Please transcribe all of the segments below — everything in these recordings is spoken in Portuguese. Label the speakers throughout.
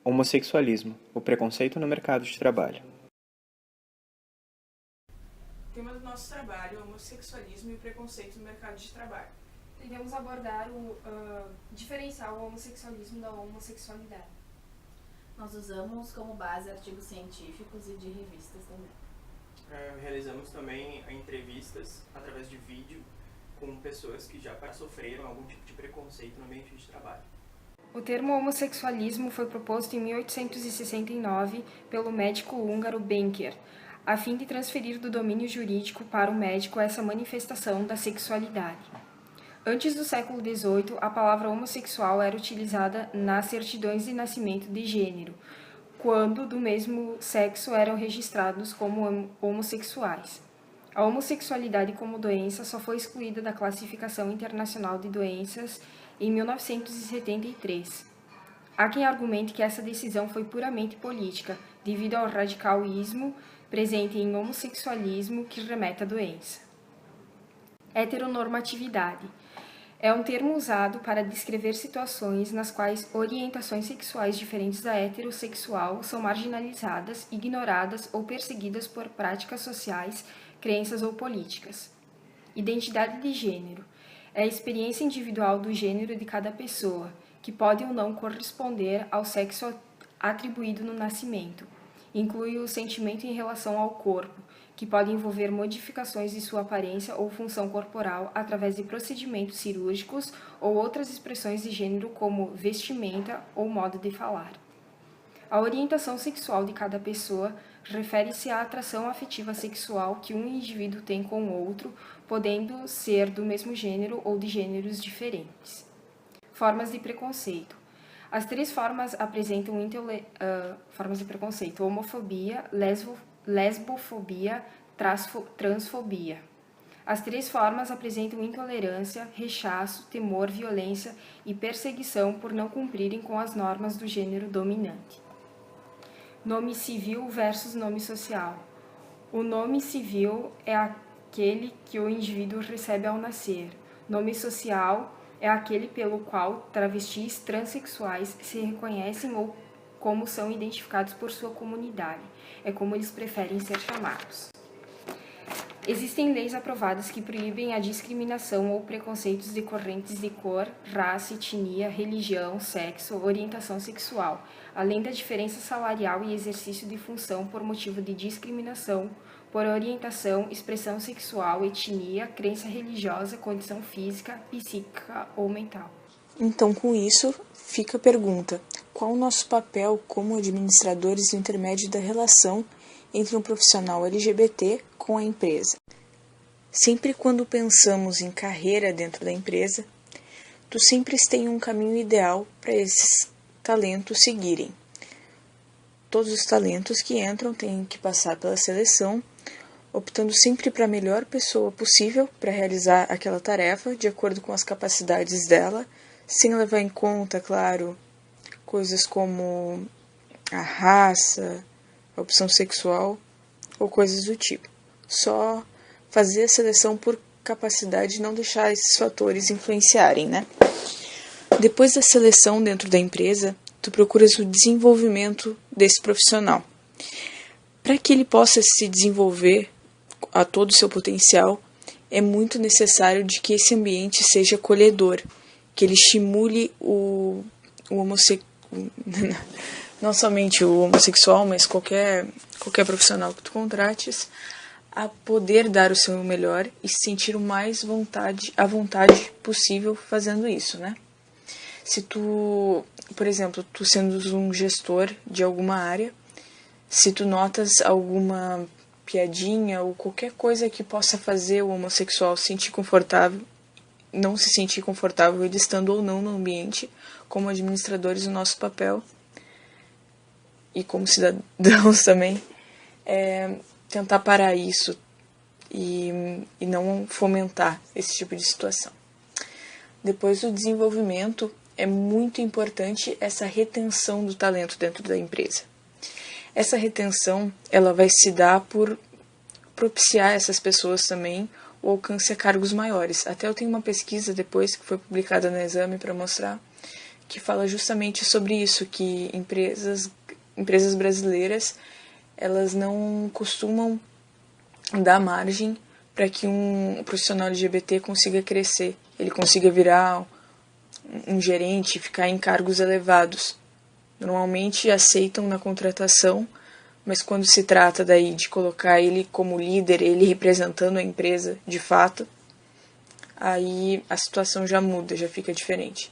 Speaker 1: Homossexualismo, o preconceito no mercado de trabalho.
Speaker 2: O tema do nosso trabalho é o homossexualismo e o preconceito no mercado de trabalho.
Speaker 3: Devemos abordar diferenciar o homossexualismo da homossexualidade.
Speaker 4: Nós usamos como base artigos científicos e de revistas também.
Speaker 5: Realizamos também entrevistas através de vídeo com pessoas que já sofreram algum tipo de preconceito no ambiente de trabalho.
Speaker 3: O termo homossexualismo foi proposto em 1869 pelo médico húngaro Benker, a fim de transferir do domínio jurídico para o médico essa manifestação da sexualidade. Antes do século XVIII, a palavra homossexual era utilizada nas certidões de nascimento de gênero, quando do mesmo sexo eram registrados como homossexuais. A homossexualidade como doença só foi excluída da Classificação Internacional de Doenças em 1973. Há quem argumente que essa decisão foi puramente política, devido ao radicalismo presente em homossexualismo que remete à doença. Heteronormatividade é um termo usado para descrever situações nas quais orientações sexuais diferentes da heterossexual são marginalizadas, ignoradas ou perseguidas por práticas sociais, crenças ou políticas. Identidade de gênero é a experiência individual do gênero de cada pessoa, que pode ou não corresponder ao sexo atribuído no nascimento. Inclui o sentimento em relação ao corpo, que pode envolver modificações de sua aparência ou função corporal através de procedimentos cirúrgicos ou outras expressões de gênero como vestimenta ou modo de falar. A orientação sexual de cada pessoa refere-se à atração afetiva sexual que um indivíduo tem com o outro, podendo ser do mesmo gênero ou de gêneros diferentes. Formas de preconceito. As três formas apresentam formas de preconceito: homofobia, lesbofobia, transfobia. As três formas apresentam intolerância, rechaço, temor, violência e perseguição por não cumprirem com as normas do gênero dominante. Nome civil versus nome social. O nome civil é aquele que o indivíduo recebe ao nascer. Nome social é aquele pelo qual travestis transexuais se reconhecem ou como são identificados por sua comunidade. É como eles preferem ser chamados. Existem leis aprovadas que proíbem a discriminação ou preconceitos decorrentes de cor, raça, etnia, religião, sexo, orientação sexual, além da diferença salarial e exercício de função por motivo de discriminação, por orientação, expressão sexual, etnia, crença religiosa, condição física, psíquica ou mental.
Speaker 6: Então, com isso, fica a pergunta: qual o nosso papel como administradores no intermédio da relação entre um profissional LGBT com a empresa? Sempre quando pensamos em carreira dentro da empresa, tu sempre tem um caminho ideal para esses talentos seguirem. Todos os talentos que entram têm que passar pela seleção, optando sempre para a melhor pessoa possível para realizar aquela tarefa, de acordo com as capacidades dela, sem levar em conta, claro, coisas como a raça, a opção sexual ou coisas do tipo. Só fazer a seleção por capacidade e não deixar esses fatores influenciarem, né? Depois da seleção dentro da empresa, tu procuras o desenvolvimento desse profissional. Para que ele possa se desenvolver a todo o seu potencial, é muito necessário de que esse ambiente seja acolhedor, que ele estimule o homossexual, não somente o homossexual, mas qualquer profissional que tu contrates, a poder dar o seu melhor e se sentir o mais à vontade possível fazendo isso, né? Se tu, por exemplo, tu sendo um gestor de alguma área, se tu notas alguma piadinha ou qualquer coisa que possa fazer o homossexual não se sentir confortável ele estando ou não no ambiente, como administradores, o nosso papel, e como cidadãos também, é tentar parar isso e não fomentar esse tipo de situação. Depois do desenvolvimento, é muito importante essa retenção do talento dentro da empresa. Essa retenção ela vai se dar por propiciar essas pessoas também o alcance a cargos maiores. Até eu tenho uma pesquisa depois que foi publicada no Exame para mostrar que fala justamente sobre isso, que empresas brasileiras, elas não costumam dar margem para que um profissional LGBT consiga crescer, ele consiga virar um gerente, ficar em cargos elevados. Normalmente aceitam na contratação, mas quando se trata daí de colocar ele como líder, ele representando a empresa de fato, aí a situação já muda, já fica diferente.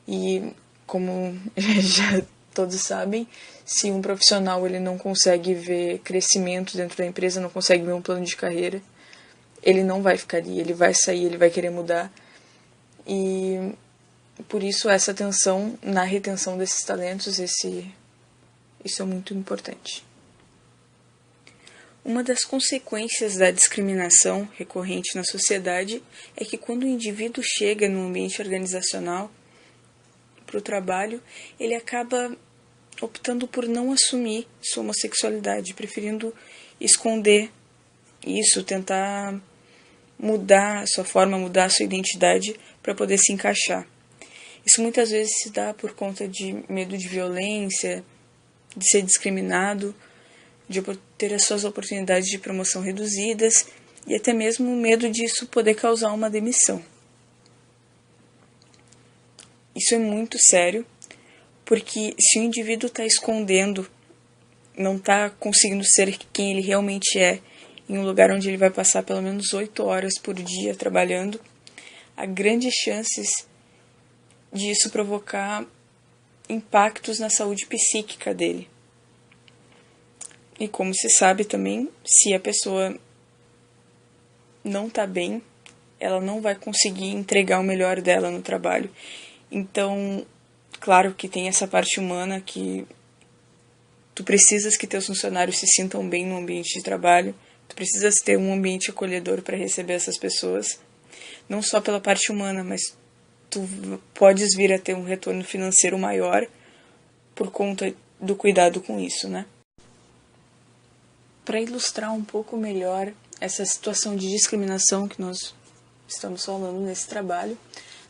Speaker 6: E como já todos sabem, se um profissional ele não consegue ver crescimento dentro da empresa, não consegue ver um plano de carreira, ele não vai ficar ali, ele vai sair, ele vai querer mudar. E por isso essa atenção na retenção desses talentos, isso é muito importante. Uma das consequências da discriminação recorrente na sociedade é que quando o indivíduo chega no ambiente organizacional para o trabalho, ele acaba optando por não assumir sua homossexualidade, preferindo esconder isso, tentar mudar a sua forma, mudar a sua identidade para poder se encaixar. Isso muitas vezes se dá por conta de medo de violência, de ser discriminado, de ter as suas oportunidades de promoção reduzidas e até mesmo o medo disso poder causar uma demissão. Isso é muito sério, porque se o indivíduo está escondendo, não está conseguindo ser quem ele realmente é, em um lugar onde ele vai passar pelo menos 8 horas por dia trabalhando, há grandes chances disso provocar impactos na saúde psíquica dele. E como se sabe também, se a pessoa não está bem, ela não vai conseguir entregar o melhor dela no trabalho. Então, claro que tem essa parte humana que tu precisas que teus funcionários se sintam bem no ambiente de trabalho, tu precisas ter um ambiente acolhedor para receber essas pessoas, não só pela parte humana, mas tu podes vir a ter um retorno financeiro maior por conta do cuidado com isso, né? Para ilustrar um pouco melhor essa situação de discriminação que nós estamos falando nesse trabalho,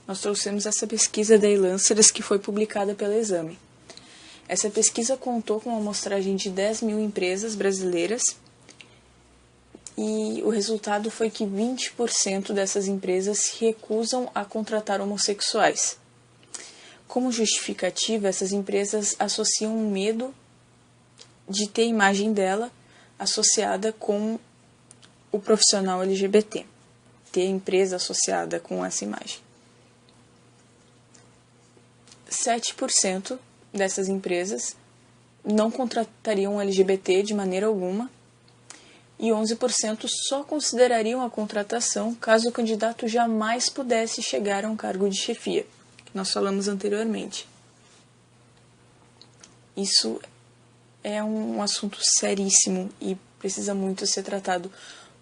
Speaker 6: nós trouxemos essa pesquisa da Lancers que foi publicada pela Exame. Essa pesquisa contou com uma amostragem de 10 mil empresas brasileiras e o resultado foi que 20% dessas empresas se recusam a contratar homossexuais. Como justificativa, essas empresas associam um medo de ter a imagem dela associada com o profissional LGBT, ter a empresa associada com essa imagem. 7% dessas empresas não contratariam LGBT de maneira alguma e 11% só considerariam a contratação caso o candidato jamais pudesse chegar a um cargo de chefia, que nós falamos anteriormente. Isso é um assunto seríssimo e precisa muito ser tratado,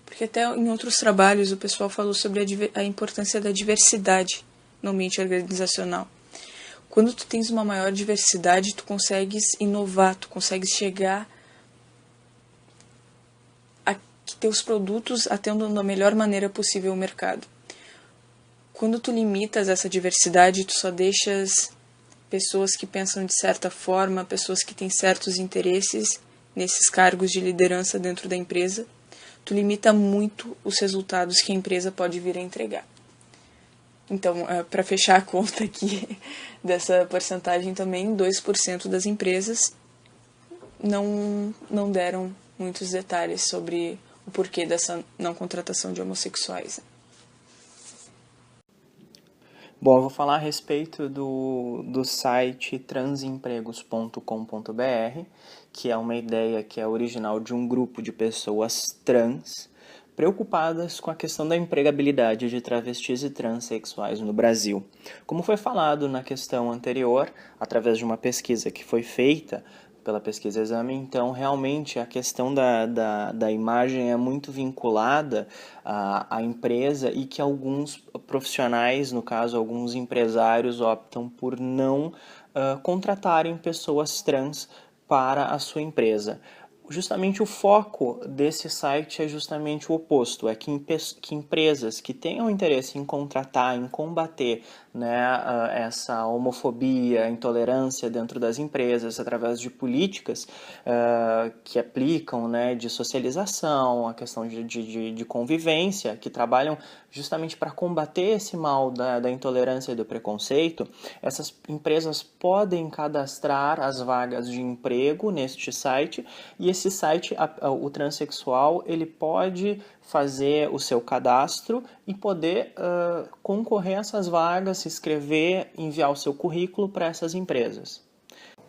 Speaker 6: porque até em outros trabalhos o pessoal falou sobre a importância da diversidade no ambiente organizacional. Quando tu tens uma maior diversidade, tu consegues inovar, tu consegues chegar a que teus produtos atendam da melhor maneira possível o mercado. Quando tu limitas essa diversidade, tu só deixas pessoas que pensam de certa forma, pessoas que têm certos interesses nesses cargos de liderança dentro da empresa, tu limita muito os resultados que a empresa pode vir a entregar. Então, para fechar a conta aqui dessa porcentagem também, 2% das empresas não deram muitos detalhes sobre o porquê dessa não contratação de homossexuais.
Speaker 1: Bom, eu vou falar a respeito do site transempregos.com.br, que é uma ideia que é original de um grupo de pessoas trans preocupadas com a questão da empregabilidade de travestis e transexuais no Brasil. Como foi falado na questão anterior, através de uma pesquisa que foi feita pela Pesquisa Exame, então realmente a questão da imagem é muito vinculada à empresa e que alguns profissionais, no caso alguns empresários, optam por não contratarem pessoas trans para a sua empresa. justamente o foco desse site é justamente o oposto, é que empresas que tenham interesse em contratar, em combater, né, essa homofobia, intolerância dentro das empresas através de políticas que aplicam, né, de socialização, a questão de convivência, que trabalham justamente para combater esse mal da intolerância e do preconceito, essas empresas podem cadastrar as vagas de emprego neste site, e esse site, o transexual, ele pode fazer o seu cadastro e poder concorrer a essas vagas, se inscrever, enviar o seu currículo para essas empresas.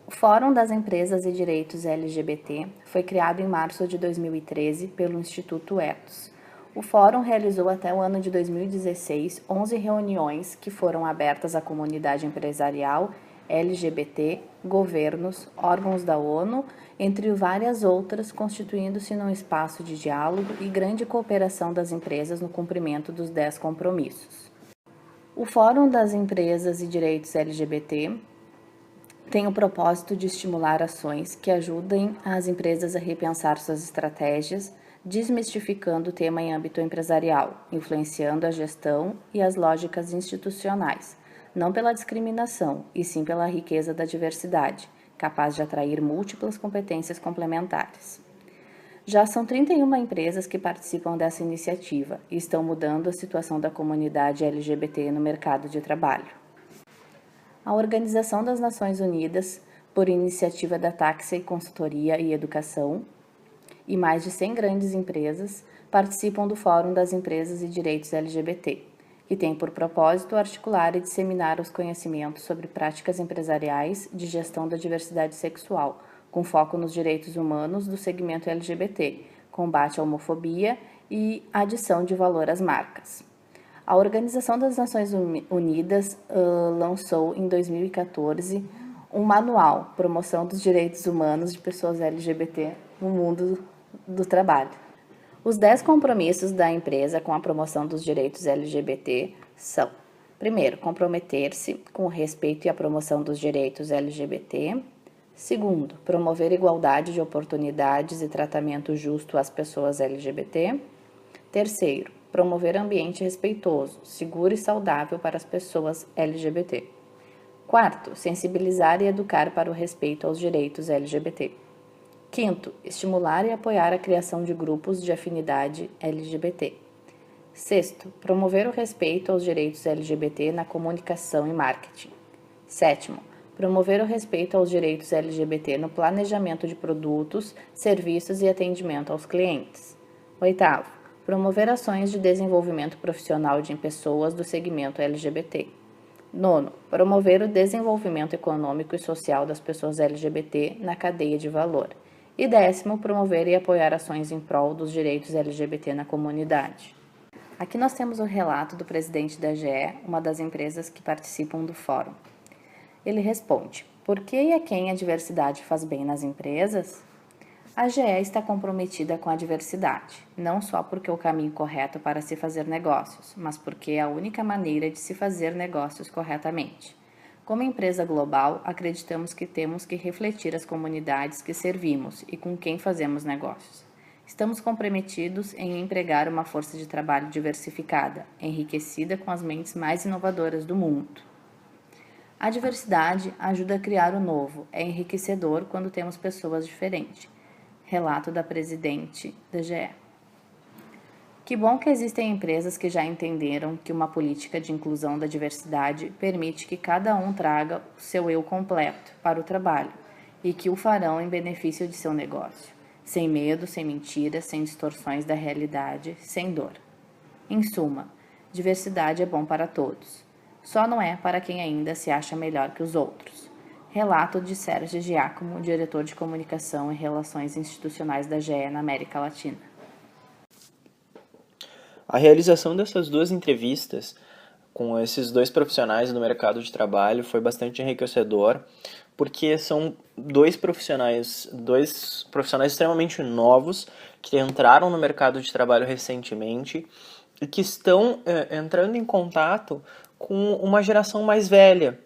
Speaker 7: O Fórum das Empresas e Direitos LGBT foi criado em março de 2013 pelo Instituto Ethos. O Fórum realizou até o ano de 2016 11 reuniões que foram abertas à comunidade empresarial, LGBT, governos, órgãos da ONU, entre várias outras, constituindo-se num espaço de diálogo e grande cooperação das empresas no cumprimento dos 10 compromissos. O Fórum das Empresas e Direitos LGBT tem o propósito de estimular ações que ajudem as empresas a repensar suas estratégias, desmistificando o tema em âmbito empresarial, influenciando a gestão e as lógicas institucionais, não pela discriminação, e sim pela riqueza da diversidade, capaz de atrair múltiplas competências complementares. Já são 31 empresas que participam dessa iniciativa e estão mudando a situação da comunidade LGBT no mercado de trabalho. A Organização das Nações Unidas, por iniciativa da Taxa e Consultoria e Educação, e mais de 100 grandes empresas participam do Fórum das Empresas e Direitos LGBT, que tem por propósito articular e disseminar os conhecimentos sobre práticas empresariais de gestão da diversidade sexual, com foco nos direitos humanos do segmento LGBT, combate à homofobia e adição de valor às marcas. A Organização das Nações Unidas lançou em 2014 um manual, Promoção dos Direitos Humanos de Pessoas LGBT no Mundo do Trabalho. Os 10 compromissos da empresa com a promoção dos direitos LGBT são: primeiro, comprometer-se com o respeito e a promoção dos direitos LGBT. Segundo, promover igualdade de oportunidades e tratamento justo às pessoas LGBT. Terceiro, promover ambiente respeitoso, seguro e saudável para as pessoas LGBT. Quarto, sensibilizar e educar para o respeito aos direitos LGBT. Quinto, estimular e apoiar a criação de grupos de afinidade LGBT. Sexto, promover o respeito aos direitos LGBT na comunicação e marketing. Sétimo, promover o respeito aos direitos LGBT no planejamento de produtos, serviços e atendimento aos clientes. Oitavo, promover ações de desenvolvimento profissional de pessoas do segmento LGBT. Nono, promover o desenvolvimento econômico e social das pessoas LGBT na cadeia de valor. E décimo, promover e apoiar ações em prol dos direitos LGBT na comunidade. Aqui nós temos o relato do presidente da GE, uma das empresas que participam do fórum. Ele responde: por que e a quem a diversidade faz bem nas empresas? A GE está comprometida com a diversidade, não só porque é o caminho correto para se fazer negócios, mas porque é a única maneira de se fazer negócios corretamente. Como empresa global, acreditamos que temos que refletir as comunidades que servimos e com quem fazemos negócios. Estamos comprometidos em empregar uma força de trabalho diversificada, enriquecida com as mentes mais inovadoras do mundo. A diversidade ajuda a criar o novo, é enriquecedor quando temos pessoas diferentes. Relato da presidente da GE. Que bom que existem empresas que já entenderam que uma política de inclusão da diversidade permite que cada um traga o seu eu completo para o trabalho e que o farão em benefício de seu negócio, sem medo, sem mentiras, sem distorções da realidade, sem dor. Em suma, diversidade é bom para todos, só não é para quem ainda se acha melhor que os outros. Relato de Sérgio Giacomo, diretor de Comunicação e Relações Institucionais da GE na América Latina.
Speaker 1: A realização dessas duas entrevistas com esses dois profissionais do mercado de trabalho foi bastante enriquecedor, porque são dois profissionais extremamente novos que entraram no mercado de trabalho recentemente e que estão entrando em contato com uma geração mais velha,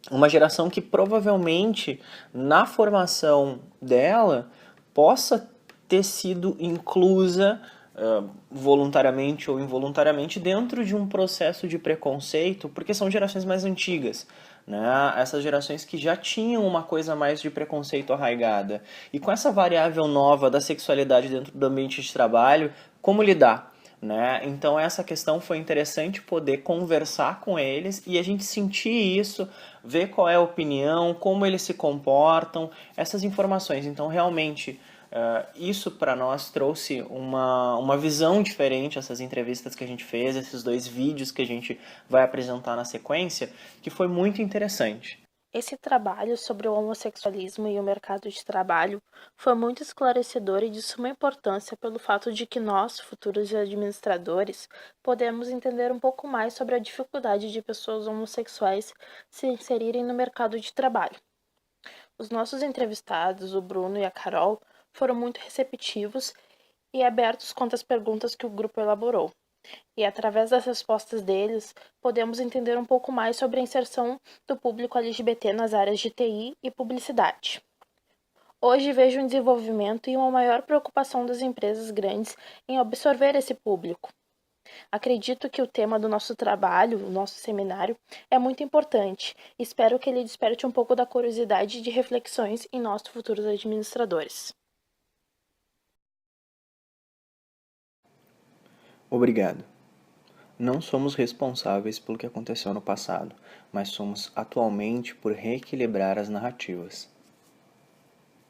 Speaker 1: uma geração que provavelmente na formação dela possa ter sido inclusa voluntariamente ou involuntariamente dentro de um processo de preconceito, porque são gerações mais antigas, né? Essas gerações que já tinham uma coisa mais de preconceito arraigada. E com essa variável nova da sexualidade dentro do ambiente de trabalho, como lidar? Né? Então essa questão foi interessante poder conversar com eles e a gente sentir isso, ver qual é a opinião, como eles se comportam, essas informações. Então realmente isso para nós trouxe uma visão diferente, essas entrevistas que a gente fez, esses 2 vídeos que a gente vai apresentar na sequência, que foi muito interessante.
Speaker 8: Esse trabalho sobre o homossexualismo e o mercado de trabalho foi muito esclarecedor e de suma importância pelo fato de que nós, futuros administradores, podemos entender um pouco mais sobre a dificuldade de pessoas homossexuais se inserirem no mercado de trabalho. Os nossos entrevistados, o Bruno e a Carol, foram muito receptivos e abertos quanto às perguntas que o grupo elaborou. E através das respostas deles, podemos entender um pouco mais sobre a inserção do público LGBT nas áreas de TI e publicidade. Hoje vejo um desenvolvimento e uma maior preocupação das empresas grandes em absorver esse público. Acredito que o tema do nosso trabalho, o nosso seminário, é muito importante e espero que ele desperte um pouco da curiosidade de reflexões em nossos futuros administradores.
Speaker 1: Obrigado. Não somos responsáveis pelo que aconteceu no passado, mas somos atualmente por reequilibrar as narrativas.